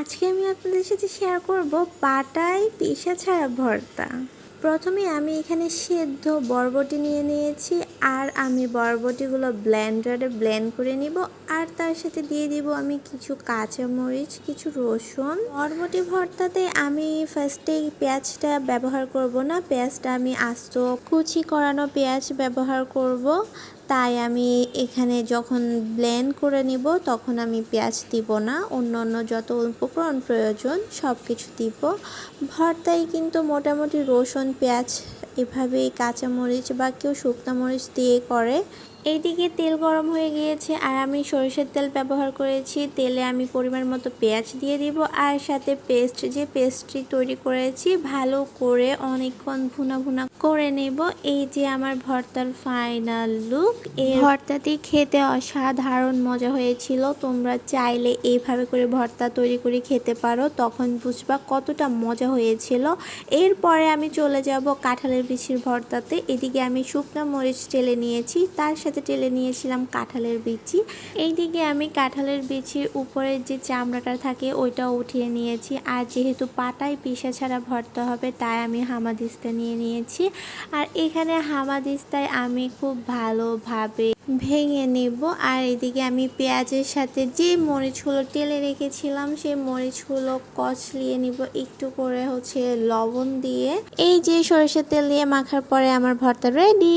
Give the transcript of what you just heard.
আজকে আমি আপনাদের সাথে শেয়ার করব পাটায় পিষা ছাড়া ভর্তা। প্রথমে আমি এখানে সেদ্ধ বরবটি নিয়ে নিয়েছি, আর আমি বরবটিগুলো ব্লেন্ডারে ব্লেন্ড করে নিব। আর তার সাথে দিয়ে দিব আমি কিছু কাঁচামরিচ, কিছু রসুন। বরবটি ভর্তাতে আমি ফার্স্টে পেঁয়াজটা ব্যবহার করব না, পেঁয়াজটা আমি আস্ত কুচি করানো পেঁয়াজ ব্যবহার করব। তাই আমি এখানে যখন ব্লেন্ড করে নিব তখন আমি পেঁয়াজ দিব না, অন্য যত উপকরণ প্রয়োজন সব কিছু দিব। ভর্তায় কিন্তু মোটামুটি রসুন, পেঁয়াজ, এভাবেই কাঁচামরিচ বা কেউ শুকনো মরিচ দিয়ে করে। এইদিকে তেল গরম হয়ে গিয়েছে আর আমি সরিষার তেল ব্যবহার করেছি। তেলে আমি পরিমাণ মতো পেঁয়াজ দিয়ে দিব, আর সাথে পেস্টটি তৈরি করেছি ভালো করে অনেকক্ষণ ভুনা ভুনা করে নেব। এই যে আমার ভর্তার ফাইনাল লুক। এই ভর্তাটি খেতে অসাধারণ মজা হয়েছিল। তোমরা চাইলে এইভাবে করে ভর্তা তৈরি করে খেতে পারো, তখন বুঝবা কতটা মজা হয়েছিল। এরপরে আমি চলে যাব কাঁঠালের বিচির ভর্তাতে। এদিকে আমি শুকনো মরিচ টেলে নিয়েছি, তার সাথে টেলে নিয়েছিলাম কাঁঠালের বিচি। এইদিকে আমি কাঁঠালের বিচির উপরের যে চামড়াটা থাকে ওইটা উঠিয়ে নিয়েছি। আর যেহেতু পাটায় পিষা ছাড়া ভর্তা হবে তাই আমি হামাদিস্তা নিয়ে নিয়েছি। আর এখানে হামাদিস্তায় আমি খুব ভালোভাবে ভেঙে নেব। আর এদিকে আমি পেঁয়াজের সাথে যে মরিচগুলো টেলে রেখেছিলাম সেই মরিচগুলো কচলিয়ে নিব একটু করে লবণ দিয়ে। এই যে সরিষার তেল দিয়ে মাখার পরে আমার ভর্তা রেডি।